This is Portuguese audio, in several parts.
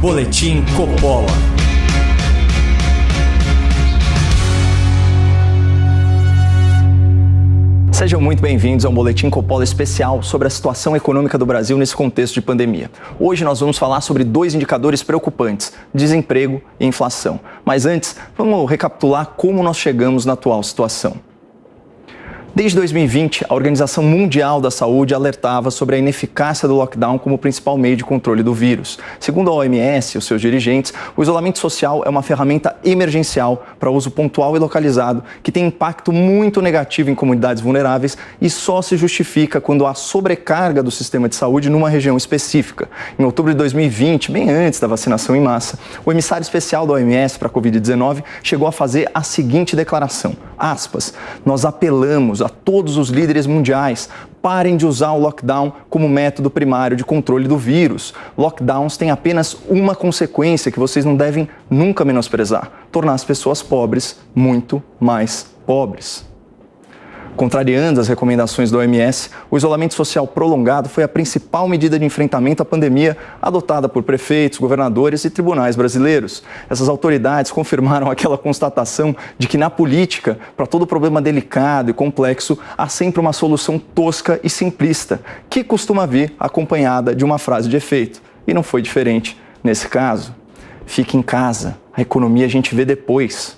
Boletim Coppola. Sejam muito bem-vindos ao Boletim Coppola especial sobre a situação econômica do Brasil nesse contexto de pandemia. Hoje nós vamos falar sobre dois indicadores preocupantes, desemprego e inflação. Mas antes, vamos recapitular como nós chegamos na atual situação. Desde 2020, a Organização Mundial da Saúde alertava sobre a ineficácia do lockdown como principal meio de controle do vírus. Segundo a OMS e os seus dirigentes, o isolamento social é uma ferramenta emergencial para uso pontual e localizado, que tem impacto muito negativo em comunidades vulneráveis e só se justifica quando há sobrecarga do sistema de saúde numa região específica. Em outubro de 2020, bem antes da vacinação em massa, o emissário especial da OMS para a Covid-19 chegou a fazer a seguinte declaração, aspas, nós apelamos a todos os líderes mundiais, parem de usar o lockdown como método primário de controle do vírus. Lockdowns têm apenas uma consequência que vocês não devem nunca menosprezar: tornar as pessoas pobres muito mais pobres. Contrariando as recomendações da OMS, o isolamento social prolongado foi a principal medida de enfrentamento à pandemia adotada por prefeitos, governadores e tribunais brasileiros. Essas autoridades confirmaram aquela constatação de que na política, para todo problema delicado e complexo, há sempre uma solução tosca e simplista, que costuma vir acompanhada de uma frase de efeito. E não foi diferente nesse caso. Fique em casa, a economia a gente vê depois.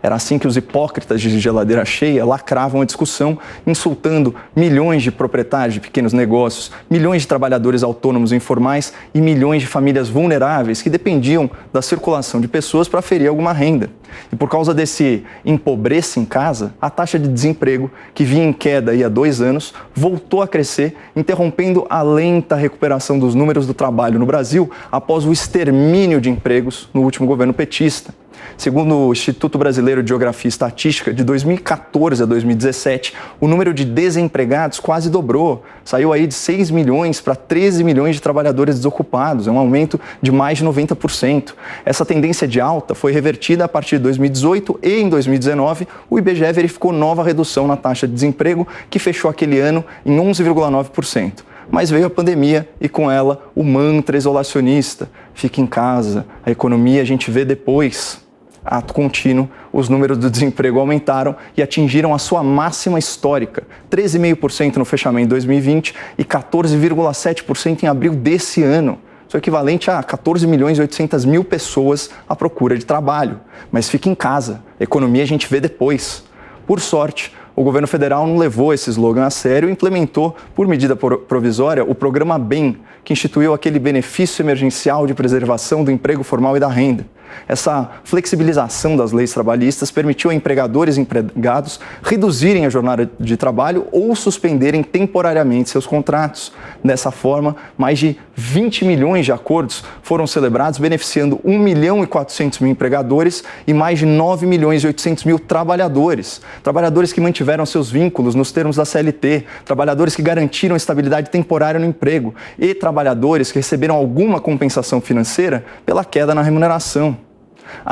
Era assim que os hipócritas de geladeira cheia lacravam a discussão, insultando milhões de proprietários de pequenos negócios, milhões de trabalhadores autônomos e informais e milhões de famílias vulneráveis que dependiam da circulação de pessoas para aferir alguma renda. E por causa desse empobreça em casa, a taxa de desemprego, que vinha em queda há 2 anos, voltou a crescer, interrompendo a lenta recuperação dos números do trabalho no Brasil após o extermínio de empregos no último governo petista. Segundo o Instituto Brasileiro de Geografia e Estatística, de 2014 a 2017, o número de desempregados quase dobrou. Saiu aí de 6 milhões para 13 milhões de trabalhadores desocupados, é um aumento de mais de 90%. Essa tendência de alta foi revertida a partir de 2018 e em 2019, o IBGE verificou nova redução na taxa de desemprego, que fechou aquele ano em 11,9%. Mas veio a pandemia e com ela o mantra isolacionista. Fique em casa, a economia a gente vê depois. Ato contínuo, os números do desemprego aumentaram e atingiram a sua máxima histórica, 13,5% no fechamento de 2020 e 14,7% em abril desse ano. Isso é equivalente a 14 milhões e 800 mil pessoas à procura de trabalho. Mas fique em casa, a economia a gente vê depois. Por sorte, o governo federal não levou esse slogan a sério e implementou, por medida provisória, o programa BEM, que instituiu aquele benefício emergencial de preservação do emprego formal e da renda. Essa flexibilização das leis trabalhistas permitiu a empregadores e empregados reduzirem a jornada de trabalho ou suspenderem temporariamente seus contratos. Dessa forma, mais de 20 milhões de acordos foram celebrados, beneficiando 1 milhão e 400 mil empregadores e mais de 9 milhões e 800 mil trabalhadores. Trabalhadores que mantiveram seus vínculos nos termos da CLT, trabalhadores que garantiram estabilidade temporária no emprego e trabalhadores que receberam alguma compensação financeira pela queda na remuneração.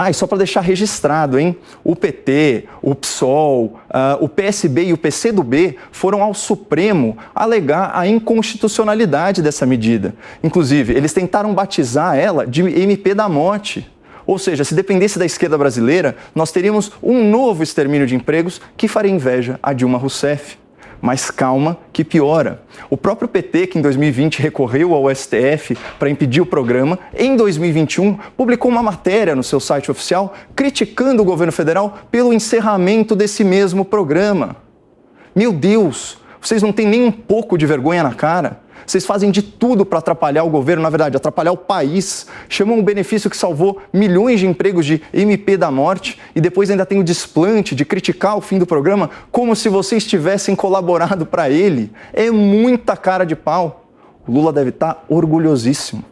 E só para deixar registrado, hein? O PT, o PSOL, o PSB e o PCdoB foram ao Supremo alegar a inconstitucionalidade dessa medida. Inclusive, eles tentaram batizar ela de MP da morte. Ou seja, se dependesse da esquerda brasileira, nós teríamos um novo extermínio de empregos que faria inveja a Dilma Rousseff. Mas calma que piora. O próprio PT, que em 2020 recorreu ao STF para impedir o programa, em 2021 publicou uma matéria no seu site oficial criticando o governo federal pelo encerramento desse mesmo programa. Meu Deus, vocês não têm nem um pouco de vergonha na cara? Vocês fazem de tudo para atrapalhar o governo, na verdade, atrapalhar o país. Chamam um benefício que salvou milhões de empregos de MP da morte e depois ainda tem o desplante de criticar o fim do programa como se vocês tivessem colaborado para ele. É muita cara de pau. O Lula deve estar orgulhosíssimo.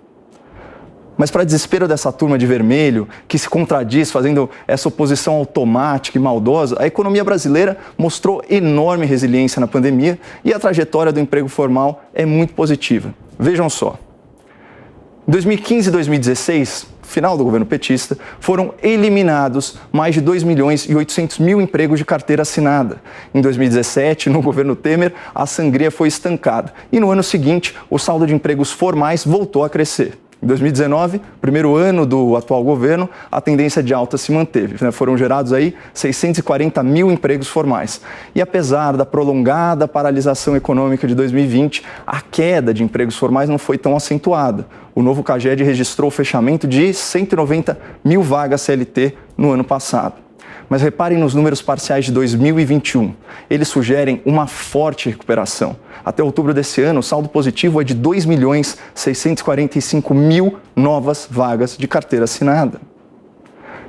Mas para desespero dessa turma de vermelho, que se contradiz fazendo essa oposição automática e maldosa, a economia brasileira mostrou enorme resiliência na pandemia e a trajetória do emprego formal é muito positiva. Vejam só. Em 2015 e 2016, final do governo petista, foram eliminados mais de 2 milhões e 800 mil empregos de carteira assinada. Em 2017, no governo Temer, a sangria foi estancada. E no ano seguinte, o saldo de empregos formais voltou a crescer. Em 2019, primeiro ano do atual governo, a tendência de alta se manteve. Foram gerados aí 640 mil empregos formais. E apesar da prolongada paralisação econômica de 2020, a queda de empregos formais não foi tão acentuada. O novo CAGED registrou o fechamento de 190 mil vagas CLT no ano passado. Mas reparem nos números parciais de 2021. Eles sugerem uma forte recuperação. Até outubro desse ano, o saldo positivo é de 2.645.000 novas vagas de carteira assinada.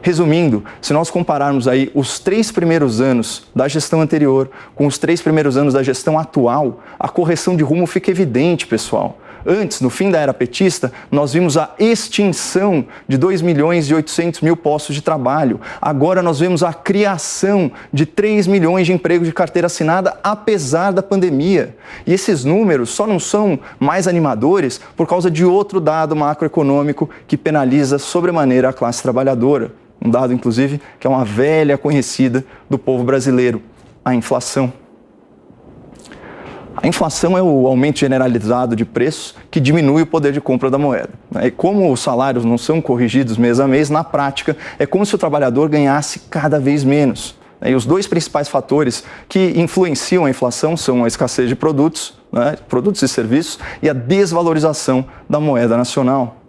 Resumindo, se nós compararmos aí os 3 primeiros anos da gestão anterior com os 3 primeiros anos da gestão atual, a correção de rumo fica evidente, pessoal. Antes, no fim da era petista, nós vimos a extinção de 2.800.000 postos de trabalho. Agora nós vemos a criação de 3 milhões de empregos de carteira assinada, apesar da pandemia. E esses números só não são mais animadores por causa de outro dado macroeconômico que penaliza sobremaneira a classe trabalhadora. Um dado, inclusive, que é uma velha conhecida do povo brasileiro, a inflação. A inflação é o aumento generalizado de preços que diminui o poder de compra da moeda. E como os salários não são corrigidos mês a mês, na prática, é como se o trabalhador ganhasse cada vez menos. E os 2 principais fatores que influenciam a inflação são a escassez de produtos, produtos e serviços, e a desvalorização da moeda nacional.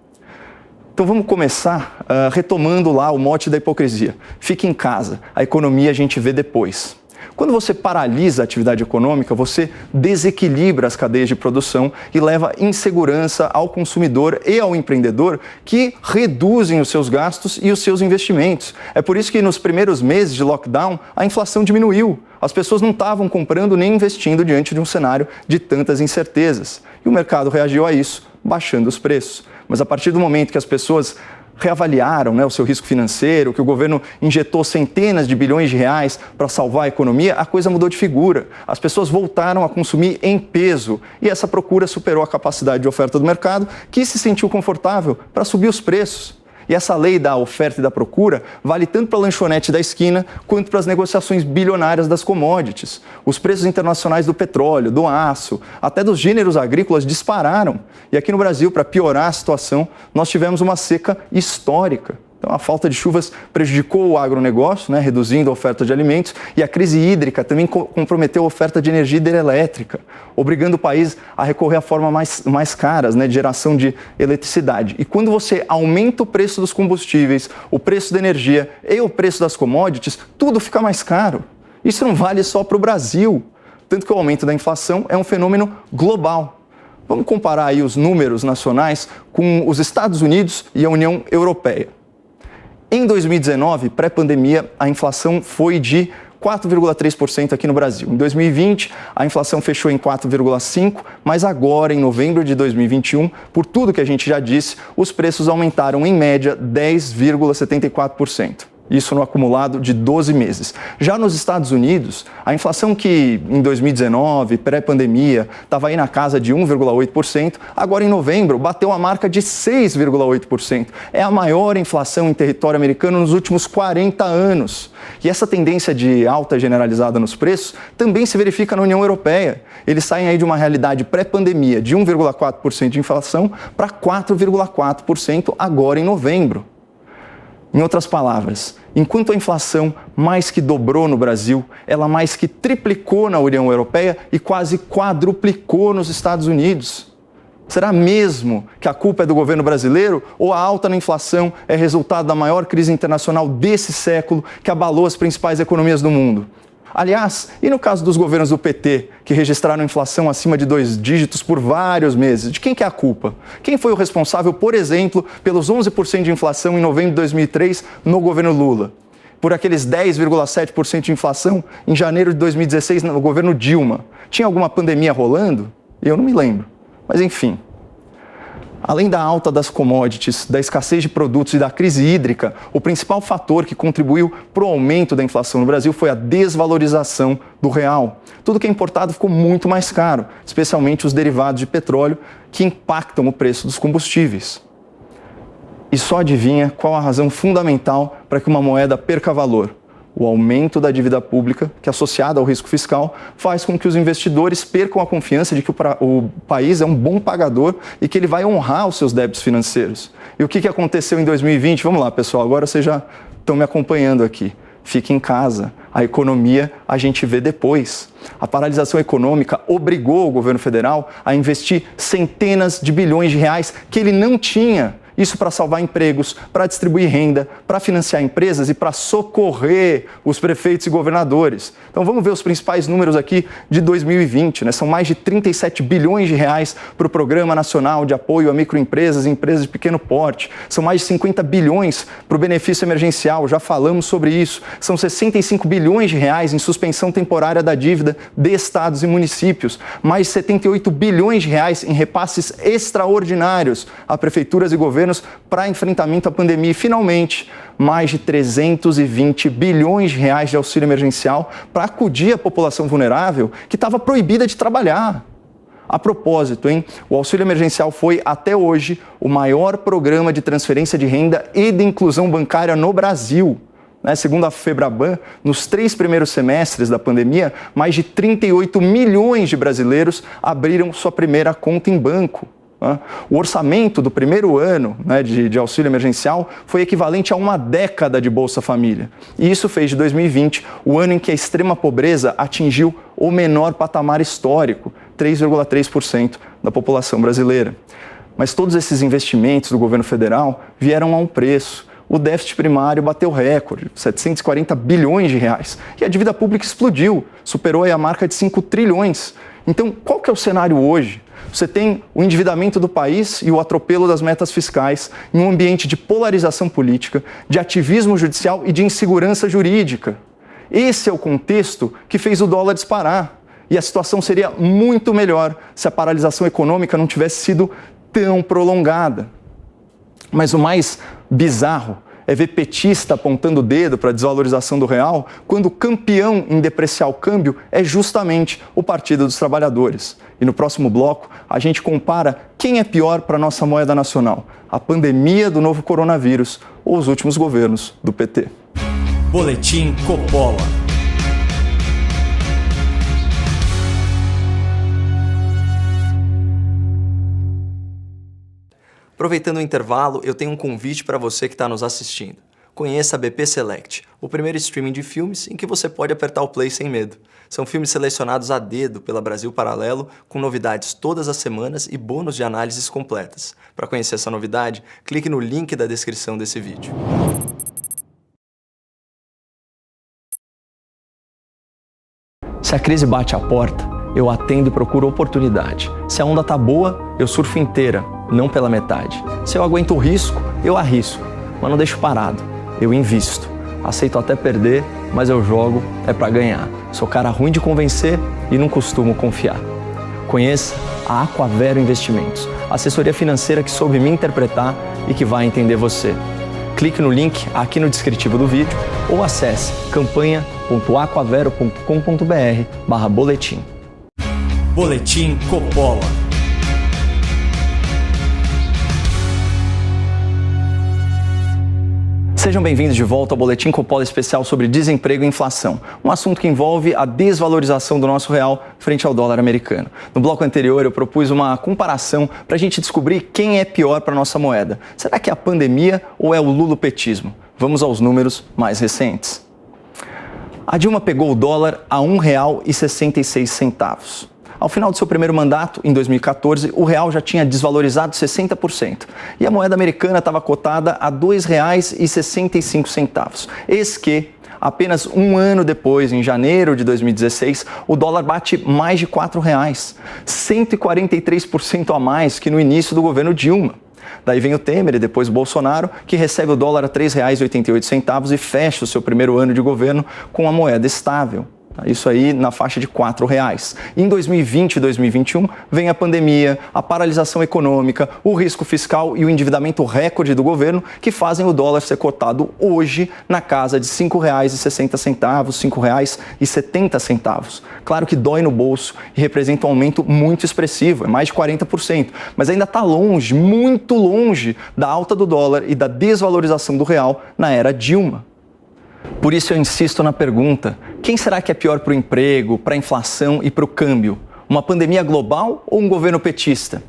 Então vamos começar retomando lá o mote da hipocrisia. Fique em casa, a economia a gente vê depois. Quando você paralisa a atividade econômica, você desequilibra as cadeias de produção e leva insegurança ao consumidor e ao empreendedor, que reduzem os seus gastos e os seus investimentos. É por isso que nos primeiros meses de lockdown, a inflação diminuiu. As pessoas não estavam comprando nem investindo diante de um cenário de tantas incertezas. E o mercado reagiu a isso, baixando os preços. Mas a partir do momento que as pessoas reavaliaram o seu risco financeiro, que o governo injetou centenas de bilhões de reais para salvar a economia, a coisa mudou de figura. As pessoas voltaram a consumir em peso e essa procura superou a capacidade de oferta do mercado, que se sentiu confortável para subir os preços. E essa lei da oferta e da procura vale tanto para a lanchonete da esquina quanto para as negociações bilionárias das commodities. Os preços internacionais do petróleo, do aço, até dos gêneros agrícolas dispararam. E aqui no Brasil, para piorar a situação, nós tivemos uma seca histórica. Então, a falta de chuvas prejudicou o agronegócio, reduzindo a oferta de alimentos, e a crise hídrica também comprometeu a oferta de energia hidrelétrica, obrigando o país a recorrer a formas mais caras de geração de eletricidade. E quando você aumenta o preço dos combustíveis, o preço da energia e o preço das commodities, tudo fica mais caro. Isso não vale só para o Brasil, tanto que o aumento da inflação é um fenômeno global. Vamos comparar aí os números nacionais com os Estados Unidos e a União Europeia. Em 2019, pré-pandemia, a inflação foi de 4,3% aqui no Brasil. Em 2020, a inflação fechou em 4,5%, mas agora, em novembro de 2021, por tudo que a gente já disse, os preços aumentaram em média 10,74%. Isso no acumulado de 12 meses. Já nos Estados Unidos, a inflação que em 2019, pré-pandemia, estava aí na casa de 1,8%, agora em novembro bateu a marca de 6,8%. É a maior inflação em território americano nos últimos 40 anos. E essa tendência de alta generalizada nos preços também se verifica na União Europeia. Eles saem aí de uma realidade pré-pandemia de 1,4% de inflação para 4,4% agora em novembro. Em outras palavras, enquanto a inflação mais que dobrou no Brasil, ela mais que triplicou na União Europeia e quase quadruplicou nos Estados Unidos. Será mesmo que a culpa é do governo brasileiro ou a alta na inflação é resultado da maior crise internacional desse século que abalou as principais economias do mundo? Aliás, e no caso dos governos do PT, que registraram inflação acima de 2 dígitos por vários meses, de quem que é a culpa? Quem foi o responsável, por exemplo, pelos 11% de inflação em novembro de 2003 no governo Lula? Por aqueles 10,7% de inflação em janeiro de 2016 no governo Dilma? Tinha alguma pandemia rolando? Eu não me lembro. Mas enfim. Além da alta das commodities, da escassez de produtos e da crise hídrica, o principal fator que contribuiu para o aumento da inflação no Brasil foi a desvalorização do real. Tudo que é importado ficou muito mais caro, especialmente os derivados de petróleo, que impactam o preço dos combustíveis. E só adivinha qual a razão fundamental para que uma moeda perca valor? O aumento da dívida pública, que associada ao risco fiscal, faz com que os investidores percam a confiança de que o país é um bom pagador e que ele vai honrar os seus débitos financeiros. E o que aconteceu em 2020? Vamos lá, pessoal, agora vocês já estão me acompanhando aqui. Fique em casa. A economia a gente vê depois. A paralisação econômica obrigou o governo federal a investir centenas de bilhões de reais que ele não tinha. Isso para salvar empregos, para distribuir renda, para financiar empresas e para socorrer os prefeitos e governadores. Então vamos ver os principais números aqui de 2020, né? São mais de 37 bilhões de reais para o Programa Nacional de Apoio a Microempresas e Empresas de Pequeno Porte. São mais de 50 bilhões para o benefício emergencial, já falamos sobre isso. São 65 bilhões de reais em suspensão temporária da dívida de estados e municípios. Mais de 78 bilhões de reais em repasses extraordinários a prefeituras e governos para enfrentamento à pandemia e, finalmente, mais de 320 bilhões de reais de auxílio emergencial para acudir a população vulnerável que estava proibida de trabalhar. A propósito, o auxílio emergencial foi, até hoje, o maior programa de transferência de renda e de inclusão bancária no Brasil. Segundo a Febraban, nos 3 primeiros semestres da pandemia, mais de 38 milhões de brasileiros abriram sua primeira conta em banco. O orçamento do primeiro ano de auxílio emergencial foi equivalente a uma década de Bolsa Família. E isso fez de 2020 o ano em que a extrema pobreza atingiu o menor patamar histórico, 3,3% da população brasileira. Mas todos esses investimentos do governo federal vieram a um preço. O déficit primário bateu recorde, 740 bilhões de reais. E a dívida pública explodiu, superou a marca de 5 trilhões. Então, qual que é o cenário hoje? Você tem o endividamento do país e o atropelo das metas fiscais em um ambiente de polarização política, de ativismo judicial e de insegurança jurídica. Esse é o contexto que fez o dólar disparar. E a situação seria muito melhor se a paralisação econômica não tivesse sido tão prolongada. Mas o mais bizarro é ver petista apontando o dedo para a desvalorização do real, quando o campeão em depreciar o câmbio é justamente o Partido dos Trabalhadores. E no próximo bloco, a gente compara quem é pior para a nossa moeda nacional, a pandemia do novo coronavírus ou os últimos governos do PT. Boletim Coppola. Aproveitando o intervalo, eu tenho um convite para você que está nos assistindo. Conheça a BP Select, o primeiro streaming de filmes em que você pode apertar o play sem medo. São filmes selecionados a dedo pela Brasil Paralelo, com novidades todas as semanas e bônus de análises completas. Para conhecer essa novidade, clique no link da descrição desse vídeo. Se a crise bate à porta, eu atendo e procuro oportunidade. Se a onda tá boa, eu surfo inteira, não pela metade. Se eu aguento o risco, eu arrisco, mas não deixo parado. Eu invisto. Aceito até perder, mas eu jogo é pra ganhar. Sou cara ruim de convencer e não costumo confiar. Conheça a Aquavero Investimentos, assessoria financeira que soube me interpretar e que vai entender você. Clique no link aqui no descritivo do vídeo ou acesse campanha.aquavero.com.br/boletim. Boletim Coppola. Sejam bem-vindos de volta ao Boletim Coppola especial sobre desemprego e inflação, um assunto que envolve a desvalorização do nosso real frente ao dólar americano. No bloco anterior, eu propus uma comparação para a gente descobrir quem é pior para a nossa moeda. Será que é a pandemia ou é o lulopetismo? Vamos aos números mais recentes. A Dilma pegou o dólar a R$ 1,66. Ao final do seu primeiro mandato, em 2014, o real já tinha desvalorizado 60% e a moeda americana estava cotada a R$ 2,65. Eis que, apenas um ano depois, em janeiro de 2016, o dólar bate mais de R$ 4,00, 143% a mais que no início do governo Dilma. Daí vem o Temer e depois o Bolsonaro, que recebe o dólar a R$ 3,88 e fecha o seu primeiro ano de governo com a moeda estável. Isso aí na faixa de R$ 4,00. Em 2020 e 2021 vem a pandemia, a paralisação econômica, o risco fiscal e o endividamento recorde do governo que fazem o dólar ser cotado hoje na casa de R$ 5,60, R$ 5,70. Claro que dói no bolso e representa um aumento muito expressivo, é mais de 40%, mas ainda está longe, muito longe da alta do dólar e da desvalorização do real na era Dilma. Por isso eu insisto na pergunta: quem será que é pior para o emprego, para a inflação e para o câmbio? Uma pandemia global ou um governo petista?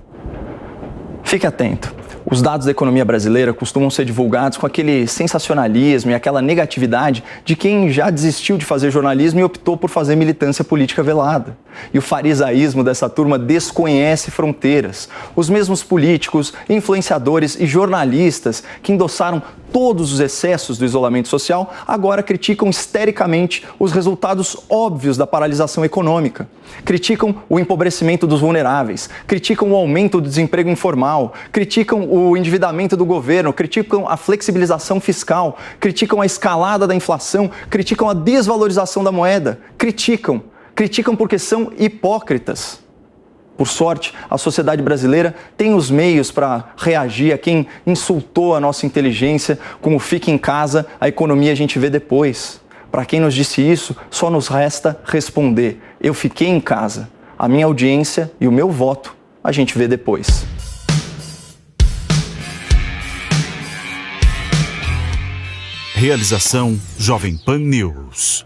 Fique atento. Os dados da economia brasileira costumam ser divulgados com aquele sensacionalismo e aquela negatividade de quem já desistiu de fazer jornalismo e optou por fazer militância política velada. E o farisaísmo dessa turma desconhece fronteiras. Os mesmos políticos, influenciadores e jornalistas que endossaram todos os excessos do isolamento social agora criticam histericamente os resultados óbvios da paralisação econômica. Criticam o empobrecimento dos vulneráveis, criticam o aumento do desemprego informal, criticam o endividamento do governo, criticam a flexibilização fiscal, criticam a escalada da inflação, criticam a desvalorização da moeda, criticam porque são hipócritas. Por sorte, a sociedade brasileira tem os meios para reagir a quem insultou a nossa inteligência com o fique em casa, a economia a gente vê depois. Para quem nos disse isso, só nos resta responder: eu fiquei em casa, a minha audiência e o meu voto a gente vê depois. Realização Jovem Pan News.